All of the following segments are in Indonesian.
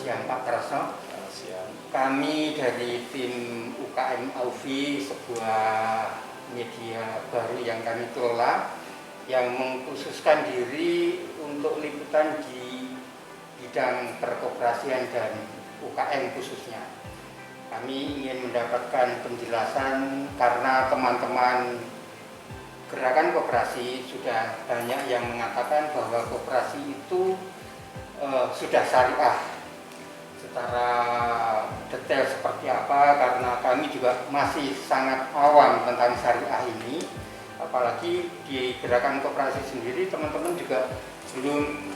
siang Pak Trasno. Siang. Kami dari tim UKM Aufi, sebuah media baru yang kami kelola, yang mengkhususkan diri untuk liputan di bidang perkoperasian dan UKM khususnya. Kami ingin mendapatkan penjelasan karena teman-teman gerakan koperasi sudah banyak yang mengatakan bahwa koperasi itu sudah syariah. Secara detail seperti apa, karena kami juga masih sangat awam tentang syariah ini, apalagi di gerakan koperasi sendiri teman-teman juga belum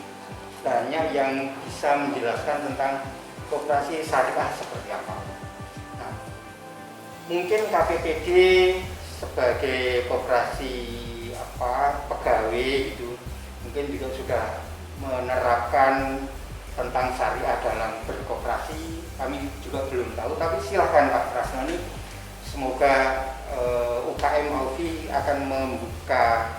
banyak yang bisa menjelaskan tentang koperasi syariah seperti apa. Nah, mungkin KPPD sebagai koperasi pegawai itu mungkin juga sudah menerapkan tentang syariah dalam berkoperasi. Kami juga belum tahu, tapi silahkan Pak Trasno, ini semoga UKM Aufi akan membuka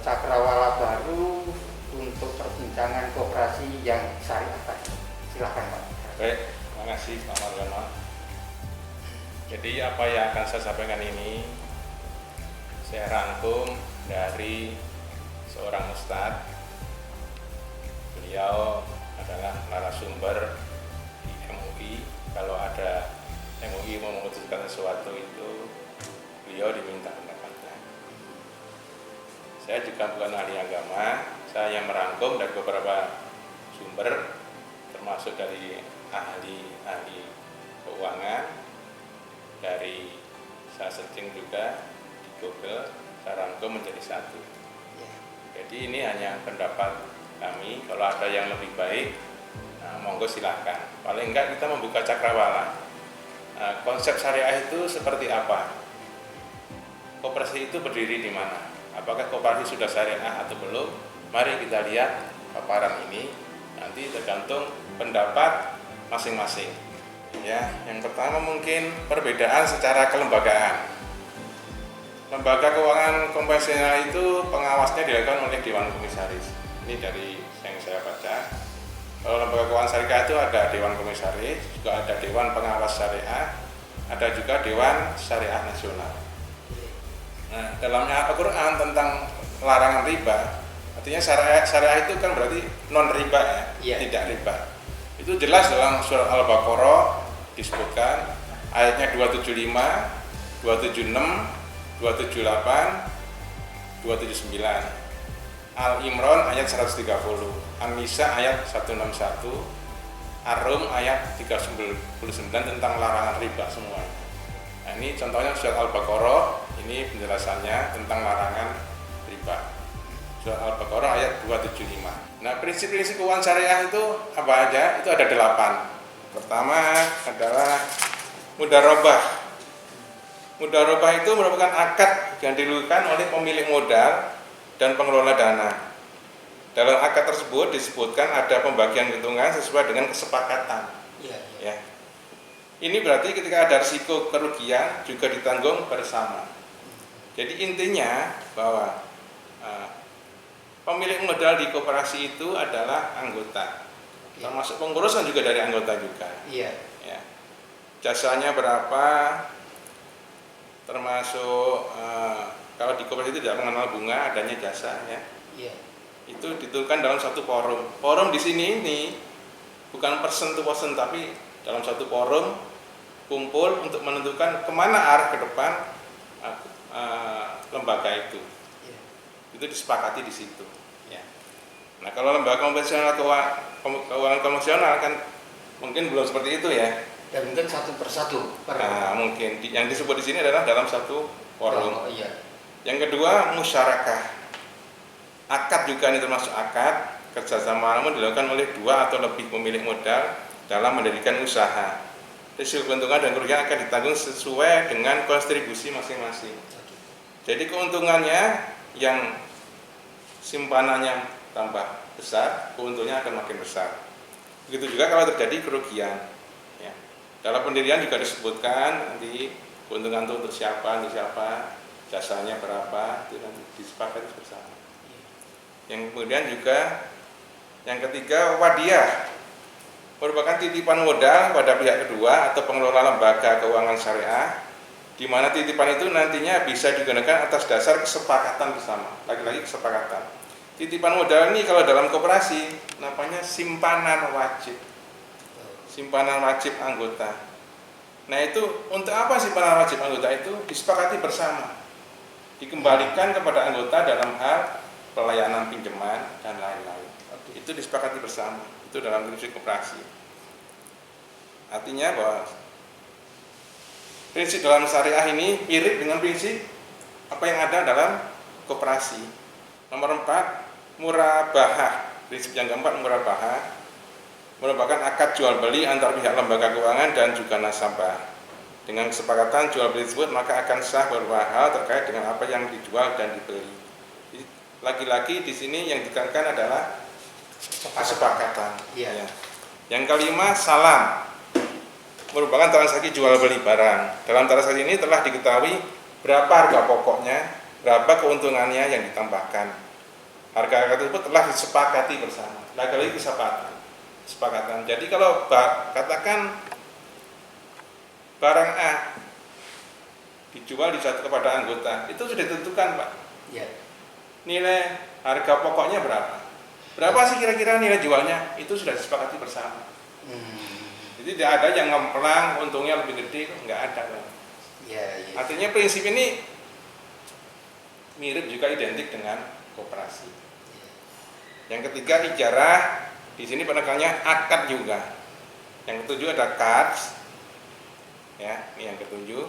cakrawala baru untuk perbincangan koperasi yang syariah tadi. Silahkan Pak. Baik, terima kasih Pak Margono. Jadi apa yang akan saya sampaikan ini saya rangkum dari seorang ustadz. Beliau adalah narasumber di MUI. Kalau ada MUI mau memutuskan sesuatu itu beliau diminta pendapatnya. Saya juga bukan ahli agama, saya yang merangkum dari beberapa sumber, termasuk dari ahli keuangan, dari saya searching juga di Google, saya rangkum menjadi satu. Jadi ini hanya pendapat kami. Kalau ada yang lebih baik, monggo silahkan. Paling enggak kita membuka cakrawala. Konsep syariah itu seperti apa? Koperasi itu berdiri di mana? Apakah koperasi sudah syariah atau belum? Mari kita lihat paparan ini. Nanti tergantung pendapat masing-masing. Ya, yang pertama mungkin perbedaan secara kelembagaan. Lembaga keuangan konvensional itu pengawasnya dilakukan oleh Dewan Komisaris. Ini dari yang saya baca. Kalau lembaga keuangan syariah itu ada Dewan Komisaris, juga ada Dewan Pengawas Syariah, ada juga Dewan Syariah Nasional. Nah, dalamnya Al-Quran tentang larangan riba, artinya syariah itu kan berarti non riba ya, tidak riba. Itu jelas dalam surat Al-Baqarah disebutkan ayatnya 275, 276, 278, 279. Al-Imran ayat 130, An-Nisa ayat 161, Ar-Rum ayat 39 tentang larangan riba semua. Nah, ini contohnya surat Al-Baqarah, ini penjelasannya tentang larangan riba. Surat Al-Baqarah ayat 275. Nah, prinsip-prinsip keuangan syariah itu apa aja? Itu ada 8. Pertama adalah mudharabah. Mudharabah itu merupakan akad yang dilakukan oleh pemilik modal dan pengelola dana. Dalam akad tersebut disebutkan ada pembagian keuntungan sesuai dengan kesepakatan. Ya. Ini berarti ketika ada risiko kerugian juga ditanggung bersama. Jadi intinya bahwa pemilik modal di koperasi itu adalah anggota, termasuk pengurusan juga dari anggota juga. Ya. Jasanya berapa, termasuk kalau di koperasi itu tidak mengenal bunga, adanya jasa ya. Itu ditentukan dalam satu forum. Forum di sini ini bukan person to person, tapi dalam satu forum kumpul untuk menentukan kemana arah ke depan lembaga itu. Itu disepakati di situ. Ya. Nah, kalau lembaga konvensional keuangan konvensional kan mungkin belum seperti itu ya. Dan mungkin satu persatu. Nah, mungkin yang disebut di sini adalah dalam satu forum. Yang kedua, musyarakah. Akad juga ini termasuk akad kerjasama namun dilakukan oleh 2 atau lebih pemilik modal dalam mendirikan usaha. Risiko keuntungan dan kerugian akan ditanggung sesuai dengan kontribusi masing-masing. Jadi keuntungannya yang simpanannya tambah besar, keuntungannya akan makin besar. Begitu juga kalau terjadi kerugian. Ya. Dalam pendirian juga disebutkan nanti keuntungan itu untuk siapa, jasanya berapa, itu nanti disepakati bersama. Yang kemudian juga yang ketiga wadiyah. merupakan titipan modal pada pihak kedua atau pengelola lembaga keuangan syariah, di mana titipan itu nantinya bisa digunakan atas dasar kesepakatan bersama. Lagi-lagi kesepakatan. Titipan modal ini kalau dalam koperasi namanya simpanan wajib. Simpanan wajib anggota. Nah itu untuk apa simpanan wajib anggota itu? Disepakati bersama. Dikembalikan kepada anggota dalam hal pelayanan pinjaman dan lain-lain. Itu disepakati bersama. Itu dalam prinsip koperasi. Artinya bahwa prinsip dalam syariah ini mirip dengan prinsip apa yang ada dalam koperasi. Nomor 4, murabahah. Prinsip yang keempat, murabahah, merupakan akad jual beli antar pihak lembaga keuangan dan juga nasabah. Dengan kesepakatan jual beli tersebut maka akan sah beberapa hal terkait dengan apa yang dijual dan dibeli. Lagi-lagi di sini yang ditekankan adalah kesepakatan. Iya. Ya. Yang kelima, salam, merupakan transaksi jual beli barang. Dalam transaksi ini telah diketahui berapa harga pokoknya, berapa keuntungannya yang ditambahkan. Harga tersebut telah disepakati bersama. Lagi-lagi kesepakatan. Jadi kalau katakan barang A dijual kepada anggota, itu sudah ditentukan, Pak. Iya. Nilai harga pokoknya berapa? Berapa sih kira-kira nilai jualnya? Itu sudah disepakati bersama. Jadi tidak ada yang ngemplang, untungnya lebih gede, nggak ada. Ya. Artinya prinsip ini mirip juga identik dengan koperasi. Yang ketiga, ijarah. Di sini penekannya akad juga. Yang ketujuh ada cards. Ya, ini yang ketujuh.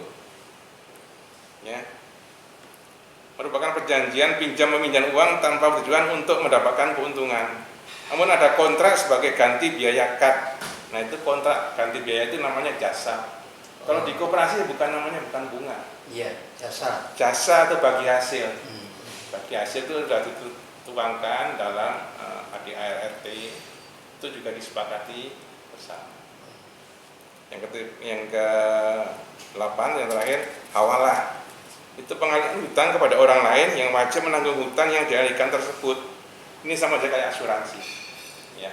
Ya. Merupakan perjanjian pinjam meminjam uang tanpa tujuan untuk mendapatkan keuntungan. Namun ada kontrak sebagai ganti biaya kad. Nah itu kontrak ganti biaya itu namanya jasa. Kalau di koperasi bukan namanya bukan bunga. Iya, jasa. Jasa atau bagi hasil. Bagi hasil itu sudah dituangkan dalam ADART, itu juga disepakati bersama. Yang ke-8 yang terakhir, hawalah. Itu pengalihan hutang kepada orang lain yang wajib menanggung hutang yang dialihkan tersebut. Ini sama saja kayak asuransi. Ya.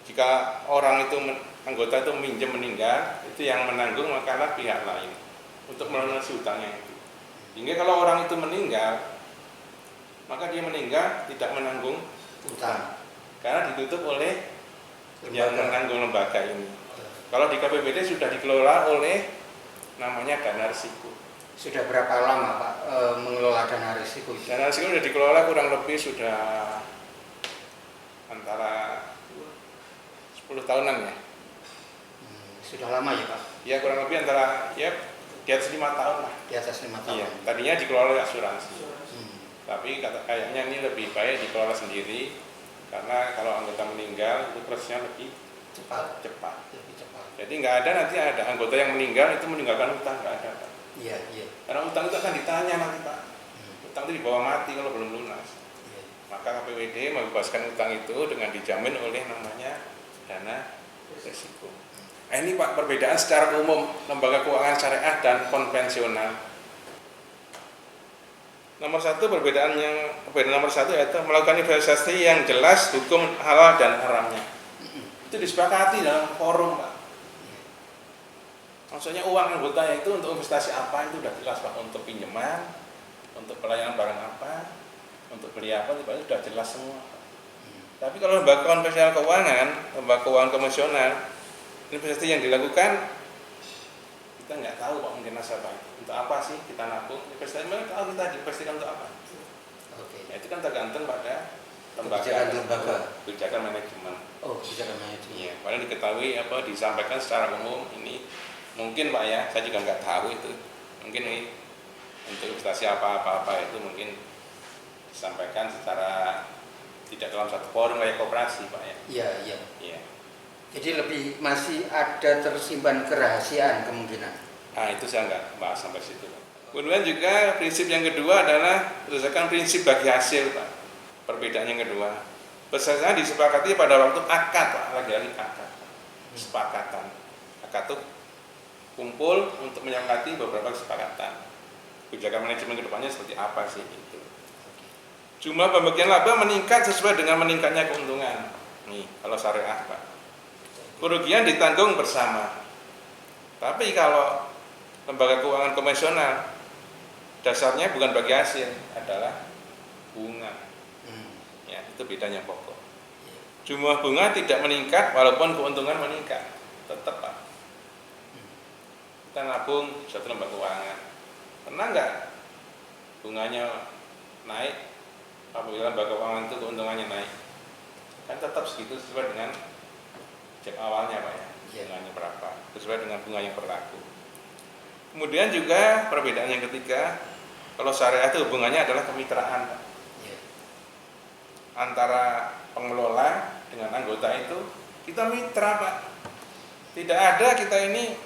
Jika orang itu anggota itu meminjam meninggal, itu yang menanggung makalah pihak lain untuk melunasi hutangnya itu. Hingga kalau orang itu meninggal, maka dia meninggal tidak menanggung hutang karena ditutup oleh yang menanggung lembaga ini. Kalau di KPBD sudah dikelola oleh namanya dana risiko. Sudah berapa lama Pak mengelola dana risiko? Dana risiko sudah dikelola kurang lebih sudah antara 10 tahunan ya. Sudah lama ya Pak? Ya kurang lebih antara ya di atas 5 tahun lah. Di atas 5 tahun. Iya, tadinya dikelola oleh asuransi. Tapi kayaknya ini lebih baik dikelola sendiri karena kalau anggota meninggal itu prosesnya lebih cepat. Lebih cepat. Jadi nggak ada nanti ada anggota yang meninggal itu meninggalkan hutang, nggak ada, Pak. Iya. Karena hutang itu akan ditanya nanti, Pak. Hutang itu dibawa mati kalau belum lunas. Iya. Maka KPWD membebaskan hutang itu dengan dijamin oleh namanya dana risiko. Nah, ini Pak perbedaan secara umum lembaga keuangan syariah dan konvensional. Perbedaan nomor satu yaitu melakukan investasi yang jelas hukum halal dan haramnya. Itu disepakati dalam forum, Pak. Maksudnya uang anggotanya itu untuk investasi apa itu sudah jelas, Pak. Untuk pinjaman, untuk pelayanan barang apa, untuk beli apa itu sudah jelas semua, Pak. Tapi kalau lembaga konvensional keuangan, lembaga keuangan konvensional, investasi yang dilakukan kita nggak tahu, Pak, mungkin nasabah itu untuk apa sih kita nabung, investasi mana tahu kita diinvestasikan untuk apa. Oke. Nah, itu kan tergantung pada Kebijakan kebijakan manajemen. Oh, kebijakan manajemen. Iya, padahal diketahui disampaikan secara umum ini mungkin, Pak, ya, saya juga nggak tahu itu. Mungkin ini untuk investasi apa itu mungkin disampaikan secara tidak dalam satu forum kayak koperasi, Pak, ya. Iya. Jadi masih ada tersimpan kerahasiaan kemungkinan. Nah, itu saya nggak bahas sampai situ. Kemudian juga prinsip yang kedua adalah berdasarkan prinsip bagi hasil, Pak. Perbedaan yang kedua, peserta disepakati pada waktu akad, Pak. Lagi-lagi akad, kesepakatan. Akad itu kumpul untuk menyepakati beberapa kesepakatan. Kebijakan manajemen kedepannya seperti apa sih itu. Jumlah pembagian laba meningkat sesuai dengan meningkatnya keuntungan. Nih, kalau syariah, Pak. kerugian ditanggung bersama. Tapi kalau lembaga keuangan konvensional, dasarnya bukan bagi hasil, adalah bunga. Ya, itu bedanya pokok. Jumlah bunga tidak meningkat walaupun keuntungan meningkat, tetap Pak. Kita nabung satu lembaga keuangan, pernah nggak bunganya naik apabila lembaga keuangan itu keuntungannya naik? Kan tetap segitu sesuai dengan jam awalnya Pak ya, bunganya berapa, sesuai dengan bunga yang berlaku. Kemudian juga perbedaan yang ketiga, kalau syariah itu hubungannya adalah kemitraan Pak. Antara pengelola dengan anggota itu kita mitra Pak. Tidak ada kita ini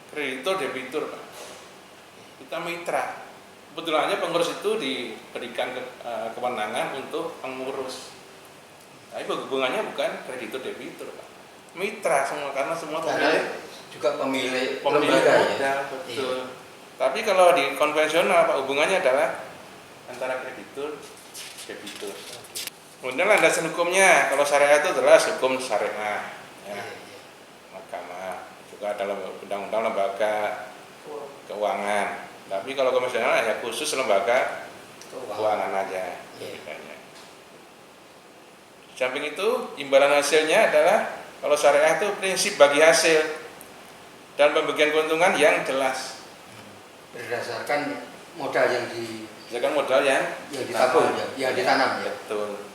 kreditur debitur Pak. Kita mitra. Kebetulannya pengurus itu diberikan kewenangan untuk mengurus. Tapi hubungannya bukan kreditur debitur Pak. Mitra semua, karena semua juga pemilik lembaga ya. Betul. Tapi kalau di konvensional Pak, hubungannya adalah antara kreditur debitur. Kemudian landasan hukumnya, kalau syariah itu jelas hukum syariah, ya. Mahkamah, juga dalam undang-undang lembaga keuangan. Tapi kalau konvensional ya khusus lembaga keuangan aja. Di samping itu, imbalan hasilnya adalah kalau syariah itu prinsip bagi hasil dan pembagian keuntungan yang jelas. Berdasarkan modal yang ditabung, yang ditanam ya. Betul.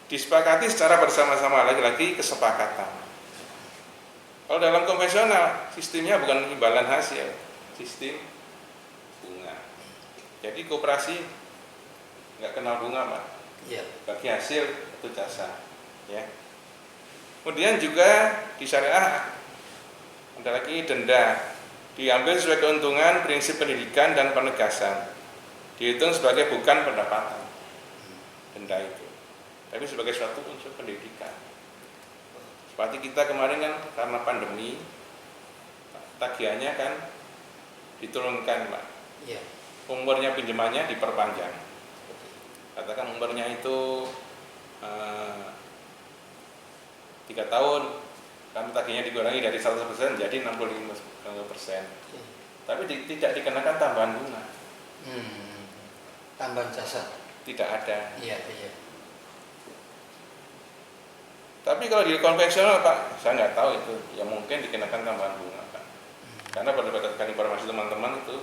Disepakati secara bersama-sama, lagi-lagi kesepakatan. Kalau dalam konvensional sistemnya bukan imbalan hasil, sistem bunga. Jadi koperasi nggak kenal bunga Pak. Bagi hasil itu jasa. Ya. Kemudian juga di syariah ada lagi denda, diambil sebagai keuntungan prinsip pendidikan dan penegasan, dihitung sebagai bukan pendapatan denda itu, tapi sebagai suatu unsur pendidikan. Seperti kita kemarin kan karena pandemi, tagihannya kan diturunkan Pak. Umurnya pinjamannya diperpanjang. Katakan umurnya itu 3 tahun, kami tagihnya dikurangi dari 100% jadi 65%. Tapi tidak dikenakan tambahan bunga. Tambahan jasa tidak ada. Iya. Tapi kalau di konvensional Pak, saya nggak tahu itu, ya mungkin dikenakan tambahan bunga Pak. Karena berdasarkan informasi teman-teman itu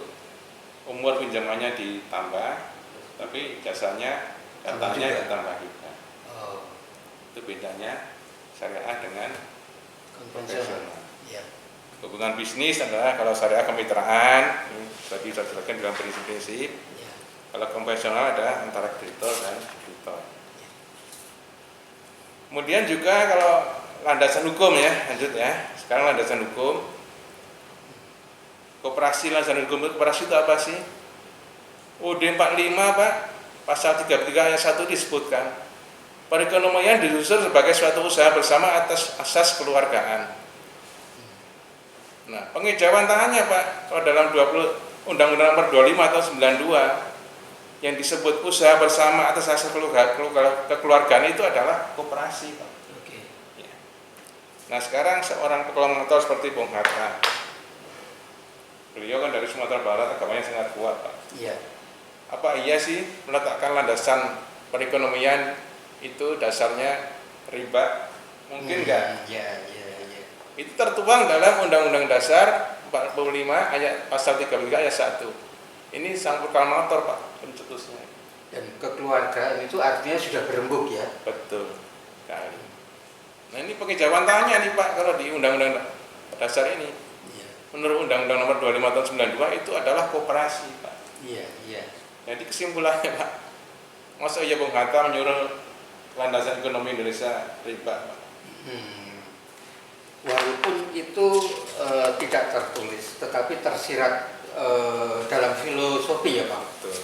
umur pinjamannya ditambah, tapi jasanya katanya ditambah juga. Itu bedanya syariah dengan konvensional. Hubungan bisnis adalah kalau syariah kemitraan, tadi saya jelaskan dalam prinsip-prinsip. Kalau konvensional ada antara kreditor dan debitur. Kemudian juga kalau landasan hukum ya, lanjut ya. Sekarang landasan hukum. Koperasi, landasan hukum koperasi itu apa sih? UUD 45 Pak, pasal 33 ayat 1 disebutkan perekonomian diusul sebagai suatu usaha bersama atas asas kekeluargaan. Nah, pengejauhan tangannya Pak, kalau dalam Undang-Undang Nomor 25 tahun 92 yang disebut usaha bersama atas asas kekeluargaan itu adalah koperasi Pak. Ya. Nah, sekarang seorang proklamator seperti Bung Hatta, beliau kan dari Sumatera Barat, agamanya sangat kuat Pak. Apa iya sih meletakkan landasan perekonomian itu dasarnya riba? Mungkin enggak? Itu tertuang dalam Undang-Undang Dasar 45 ayat pasal 33 ayat 1. Ini sang proklamator Pak, pencetusnya. Dan kekeluargaan itu artinya sudah berembuk ya. Betul sekali. Nah, ini pengejauhan tangannya nih Pak, kalau di Undang-Undang Dasar ini. Menurut Undang-Undang Nomor 25 tahun 92 itu adalah koperasi Pak. Jadi kesimpulannya Pak, masa iya Bung Hatta menyuruh landasan ekonomi Indonesia riba Pak? Walaupun itu tidak tertulis, tetapi tersirat dalam filosofi ya Pak. Betul.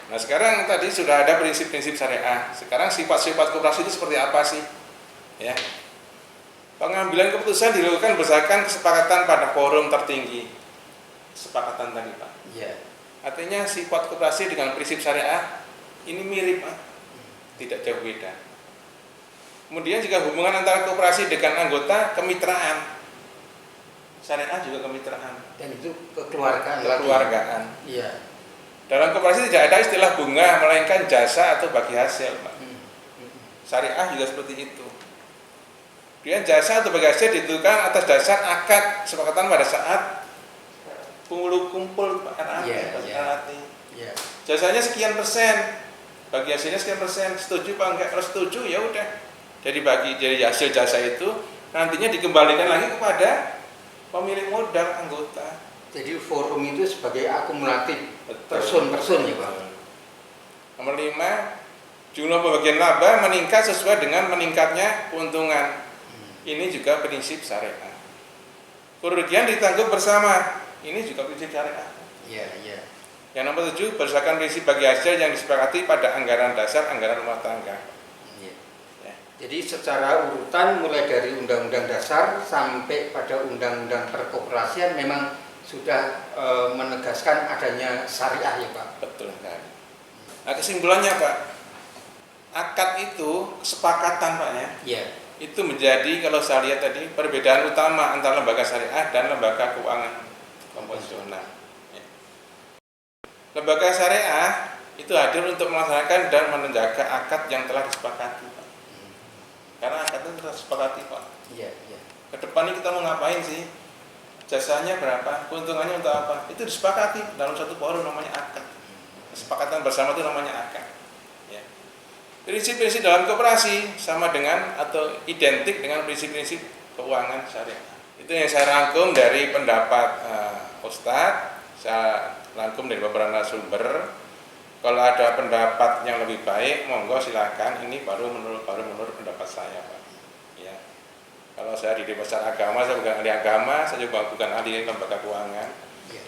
Nah, sekarang tadi sudah ada prinsip-prinsip syariah. Sekarang sifat-sifat koperasi itu seperti apa sih? Ya. Pengambilan keputusan dilakukan berdasarkan kesepakatan pada forum tertinggi. Kesepakatan tadi Pak. Artinya sifat koperasi dengan prinsip syariah ini mirip Pak. Tidak jauh beda. Kemudian juga hubungan antara koperasi dengan anggota kemitraan. Syariah juga kemitraan. Dan itu kekeluargaan lagi. Kekeluargaan. Iya. Dalam koperasi tidak ada istilah bunga, melainkan jasa atau bagi hasil, Pak. Syariah juga seperti itu. Kemudian jasa atau bagi hasil ditentukan atas dasar akad kesepakatan pada saat kumpul RAT. Iya. Jasanya sekian persen, bagi hasilnya sekian persen. Setuju Pak enggak? Kalau setuju ya udah. Jadi dari hasil jasa itu nantinya dikembalikan lagi kepada pemilik modal anggota. Jadi forum itu sebagai akumulatif Betul. person ya Pak. Nomor 5, jumlah pembagian laba meningkat sesuai dengan meningkatnya keuntungan. Ini juga prinsip syariah. Kerugian ditanggung bersama. Ini juga prinsip syariah. Iya. Yang nomor 7, berdasarkan prinsip bagi hasil yang disepakati pada anggaran dasar anggaran rumah tangga. Iya. Ya. Jadi secara urutan mulai dari Undang-Undang Dasar sampai pada Undang-Undang Perkoperasian memang sudah menegaskan adanya syariah ya Pak. Betul sekali. Nah kesimpulannya Pak, akad itu kesepakatan Pak ya. Iya. Itu menjadi kalau saya lihat tadi perbedaan utama antara lembaga syariah dan lembaga keuangan konvensional. Ya. Lembaga syariah itu hadir untuk melaksanakan dan menjaga akad yang telah disepakati Pak. Karena akad itu telah disepakati Pak. Iya. Kedepan ini kita mau ngapain sih? Jasanya berapa? Keuntungannya untuk apa? Itu disepakati dalam satu forum namanya akad. Kesepakatan bersama itu namanya akad. Ya. Prinsip-prinsip dalam koperasi sama dengan atau identik dengan prinsip-prinsip keuangan syariah. Itu yang saya rangkum dari pendapat Ustadz. Saya rangkum dari beberapa narasumber. Kalau ada pendapat yang lebih baik, monggo silakan. Ini baru menurut pendapat saya, Pak. Ya. Kalau saya di Besar Agama, saya bukan ahli agama, saya juga bukan ahli lembaga keuangan.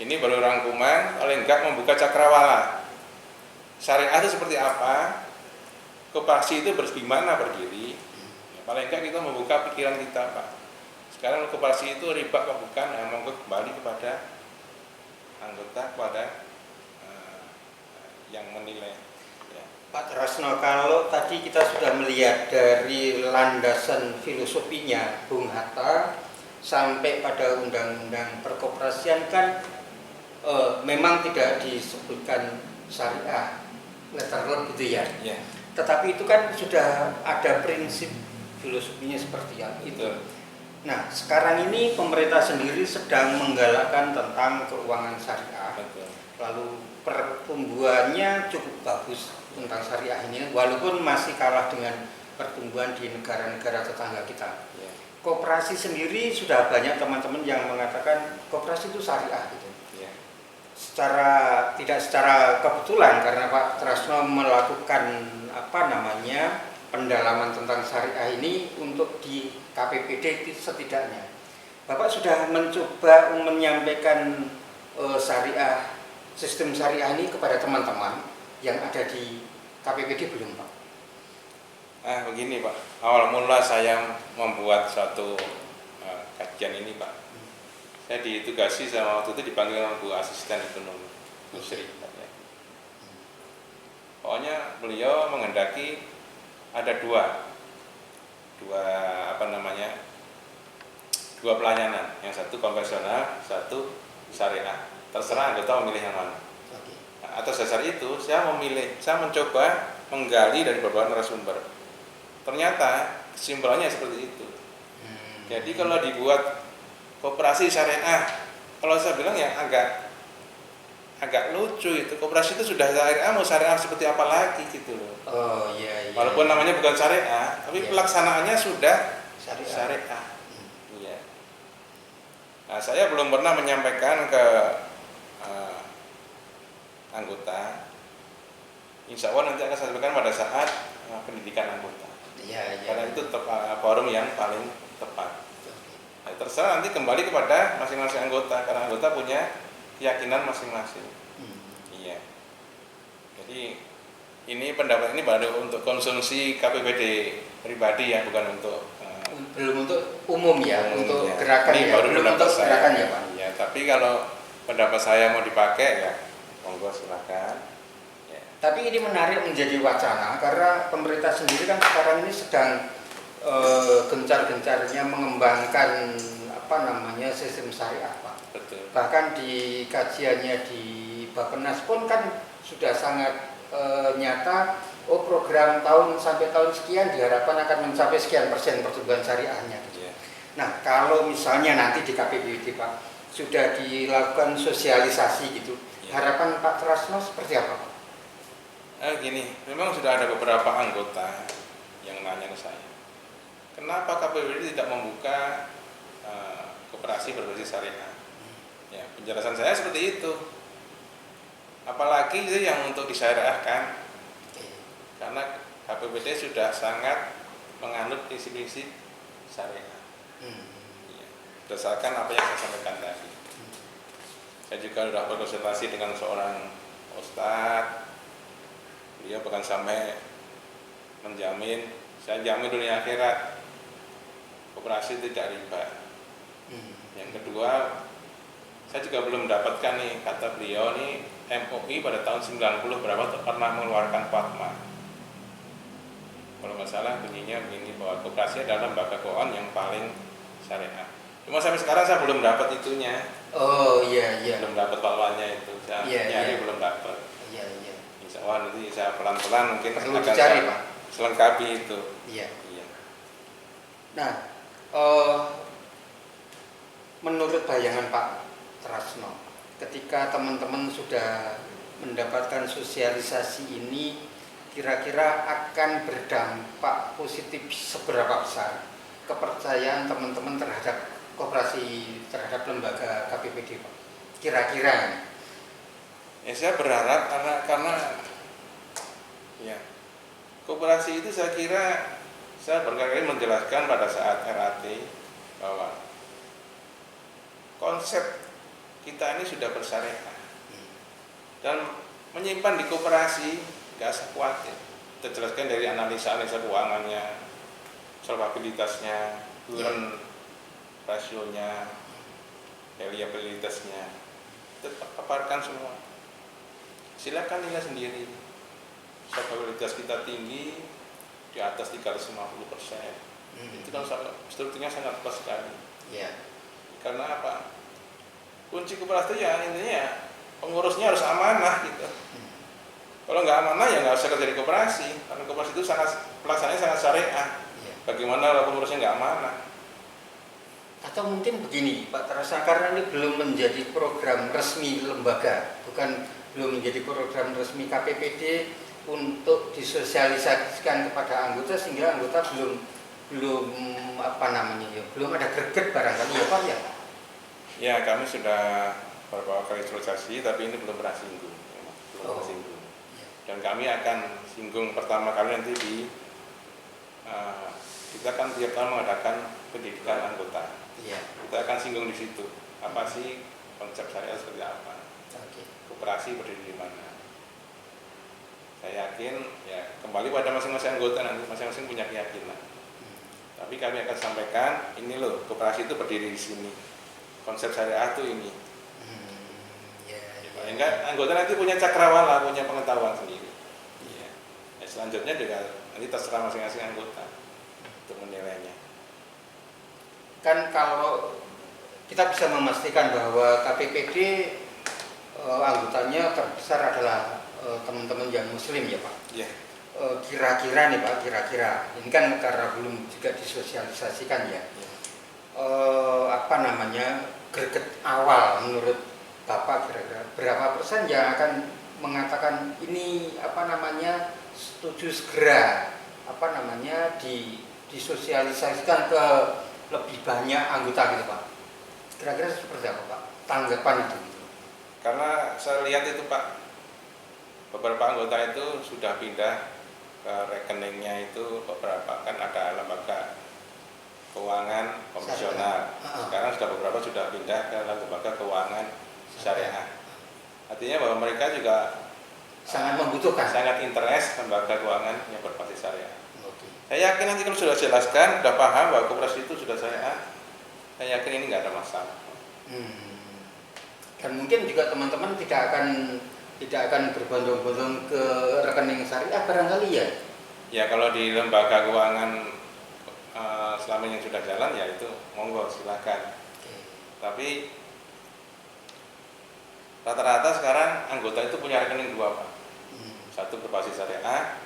Ini baru rangkuman, paling enggak membuka cakrawala. Syariah itu seperti apa? Koperasi itu bagaimana berdiri? Ya, paling enggak kita membuka pikiran kita, Pak. Sekarang koperasi itu riba apa bukan? Ya, monggo kembali kepada anggota, kepada yang menilai. Ya. Pak Trasno, kalau tadi kita sudah melihat dari landasan filosofinya Bung Hatta sampai pada Undang-Undang Perkoperasian kan memang tidak disebutkan syariah, letterlock gitu ya. Ya. Tetapi itu kan sudah ada prinsip filosofinya seperti itu. Nah, sekarang ini pemerintah sendiri sedang menggalakkan tentang keuangan syariah. Betul. Lalu pertumbuhannya cukup bagus tentang syariah ini, walaupun masih kalah dengan pertumbuhan di negara-negara tetangga kita. Ya. Koperasi sendiri sudah banyak teman-teman yang mengatakan koperasi itu syariah gitu. Ya. Tidak secara kebetulan karena Pak Trasno melakukan pendalaman tentang syariah ini untuk di KPPD setidaknya. Bapak sudah mencoba menyampaikan syariah, sistem syariah ini kepada teman-teman yang ada di KPPD belum Pak? Begini Pak, awal mula saya membuat suatu kajian ini Pak. Saya ditugasi sama waktu itu dipanggil oleh Bu Asisten Ekonomi Bu Sri. Pokoknya beliau menghendaki ada dua pelayanan, yang satu konvensional, satu syariah. Terserah anggota memilih yang mana. Nah, atas dasar itu saya mencoba menggali dari beberapa narasumber. Ternyata kesimpulannya seperti itu. Jadi kalau dibuat koperasi syariah, kalau saya bilang ya agak lucu itu. Koperasi itu sudah syariah, mau syariah seperti apa lagi gitu loh. Oh iya. Walaupun namanya bukan syariah, tapi pelaksanaannya sudah syariah. Iya. Nah, saya belum pernah menyampaikan ke anggota. Insya Allah nanti akan saya sampaikan pada saat pendidikan anggota. Iya. Karena itu forum yang paling tepat. Nah, terserah nanti kembali kepada masing-masing anggota, karena anggota punya keyakinan masing-masing. Iya. Jadi ini pendapat ini baru untuk konsumsi KPPD pribadi ya, bukan untuk belum untuk umum ya, untuk ya. gerakan ini ya, baru belum pendapat untuk saya. gerakan ya Pak. Ya, tapi kalau pendapat saya mau dipakai ya monggo silakan. Ya. Tapi ini menarik menjadi wacana karena pemerintah sendiri kan sekarang ini sedang gencar-gencarnya mengembangkan apa namanya sistem syariah, Pak. Betul. Bahkan di kajiannya di Bappenas pun kan sudah sangat nyata. Oh, program tahun sampai tahun sekian diharapkan akan mencapai sekian persen pertumbuhan syariahnya. Gitu. Yeah. Nah, kalau misalnya nanti di KPPD, Pak, sudah dilakukan sosialisasi gitu, harapan Pak Trasno seperti apa, Pak? Gini, memang sudah ada beberapa anggota yang nanya ke saya, kenapa KPPD tidak membuka koperasi berbasis syariah? Ya, penjelasan saya seperti itu. Apalagi itu yang untuk disyariahkan, karena KPPD sudah sangat menganut prinsip-prinsip syariah. Ya, berdasarkan apa yang saya sampaikan tadi. Saya juga sudah berkonsultasi dengan seorang ustadz. Beliau bahkan sampai menjamin, saya jamin dunia akhirat koperasi tidak riba. Yang kedua, saya juga belum mendapatkan nih, kata beliau nih, MUI pada tahun 90 berapa pernah mengeluarkan fatwa. Kalau nggak salah bunyinya begini, bahwa koperasi adalah lembaga keuangan yang paling syariah. Cuma sampai sekarang saya belum dapat itunya. Oh iya. Belum dapat fatwanya itu. Saya nyari belum dapat. Iya. Insya Allah nanti saya pelan-pelan mungkin perlu akan dicari, Pak. Selengkapi itu. Iya. Iya. Nah, menurut bayangan Pak Trasno, ketika teman-teman sudah mendapatkan sosialisasi ini, kira-kira akan berdampak positif seberapa besar kepercayaan teman-teman terhadap koperasi, terhadap lembaga KPPD, Pak? Kira-kira? Ya, saya berharap karena ya, koperasi itu saya kira, saya berkali-kali menjelaskan pada saat RAT bahwa konsep kita ini sudah bersyariah dan menyimpan di koperasi nggak usah khawatir. Kita jelaskan dari analisa keuangannya, solvabilitasnya, current rasionya, reliabilitasnya, kita paparkan semua. Silakan nilai sendiri. Solvabilitas kita tinggi di atas 350%. Itu kan strukturnya sangat pas sekali. Iya. Karena apa? Kunci koperasi itu ya intinya pengurusnya harus amanah gitu. Kalau nggak amanah ya nggak usah kerja di koperasi. Karena koperasi itu pelaksanaannya sangat syariah. Iya. Bagaimana kalau pengurusnya nggak amanah? Atau mungkin begini, Pak Trasno, karena ini belum menjadi program resmi lembaga, belum menjadi program resmi KPPD untuk disosialisasikan kepada anggota, sehingga anggota belum belum ada greget barangkali, ya Pak ya? Ya, kami sudah beberapa kali sosialisasi, tapi ini belum pernah singgung. Singgung. Dan kami akan singgung pertama kali nanti kita kan tiap tahun mengadakan pendidikan anggota. Iya. Kita akan singgung di situ. Apa sih konsep syariah seperti apa? Koperasi berdiri di mana? Saya yakin ya kembali pada masing-masing anggota, nanti masing-masing punya keyakinan. Tapi kami akan sampaikan ini loh, koperasi itu berdiri di sini. Konsep syariah itu ini. Sehingga anggota nanti punya cakrawala, punya pengetahuan sendiri. Ya. Selanjutnya juga nanti terserah masing-masing anggota untuk menilainya. Kan kalau kita bisa memastikan bahwa KPPD anggotanya terbesar adalah teman-teman yang muslim ya Pak. Iya. Kira-kira nih Pak, ini kan karena belum juga disosialisasikan ya. Greget awal menurut Bapak kira-kira berapa persen yang akan mengatakan ini setuju segera disosialisasikan ke lebih banyak anggota gitu Pak. Kira-kira seperti apa Pak tanggapan itu gitu. Karena saya lihat itu Pak, beberapa anggota itu sudah pindah ke rekeningnya itu, beberapa kan ada lembaga keuangan konvensional. Sekarang beberapa sudah pindah ke lembaga keuangan syariah. Artinya bahwa mereka juga sangat membutuhkan, sangat interest lembaga keuangan yang berbasis syariah. Saya yakin nanti kalau sudah jelaskan, sudah paham bahwa koperasi itu sudah syariah, saya yakin ini nggak ada masalah. Dan mungkin juga teman-teman tidak akan berbondong-bondong ke rekening syariah barangkali ya. Ya kalau di lembaga keuangan selama yang sudah jalan ya itu monggo silakan. Tapi rata-rata sekarang anggota itu punya rekening dua, Pak. Satu berbasis syariah,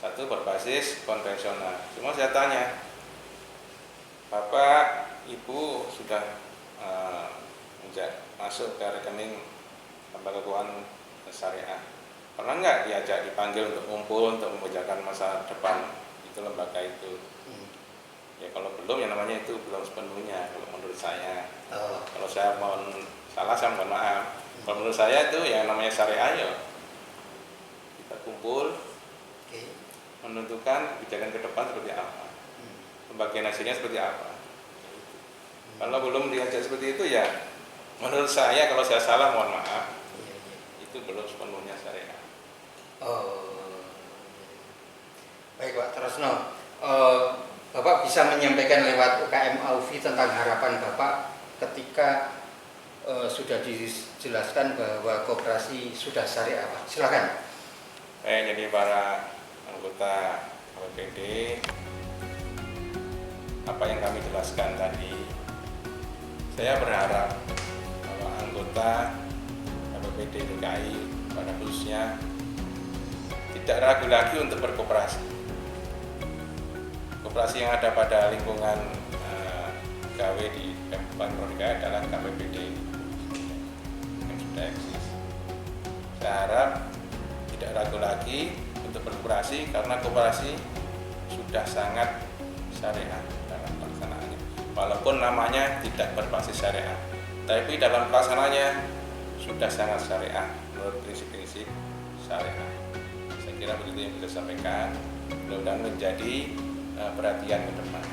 satu berbasis konvensional. Cuma saya tanya, Bapak, Ibu sudah masuk ke rekening lembaga keuangan syariah, pernah nggak diajak dipanggil untuk kumpul untuk membicarakan masa depan itu lembaga itu? Ya kalau belum, ya namanya itu belum sepenuhnya kalau menurut saya. Kalau saya salah, saya mohon maaf. Kalau menurut saya itu yang namanya syariah ya kita kumpul, menentukan kebijakan ke depan seperti apa, pembagian hasilnya seperti apa. Kalau belum diajak seperti itu ya menurut saya, kalau saya salah mohon maaf, itu belum sepenuhnya syariah. Baik Pak Tresno, Bapak bisa menyampaikan lewat UKM Aufi tentang harapan Bapak ketika sudah dijelaskan bahwa koperasi sudah syariah, Pak. Silakan. Jadi para anggota KPPD, apa yang kami jelaskan tadi, saya berharap bahwa anggota KPPD DKI pada khususnya tidak ragu lagi untuk berkoperasi. Koperasi yang ada pada lingkungan gawe di Pemprov DKI adalah KPPD yang sudah eksis. Saya harap tidak ragu lagi untuk berkoperasi karena koperasi sudah sangat syariah dalam pelaksanaannya. Walaupun namanya tidak berbasis syariah, tapi dalam pelaksanaannya sudah sangat syariah menurut prinsip-prinsip syariah. Saya kira begitu yang bisa saya sampaikan. Mudah-mudahan menjadi perhatian ke depan.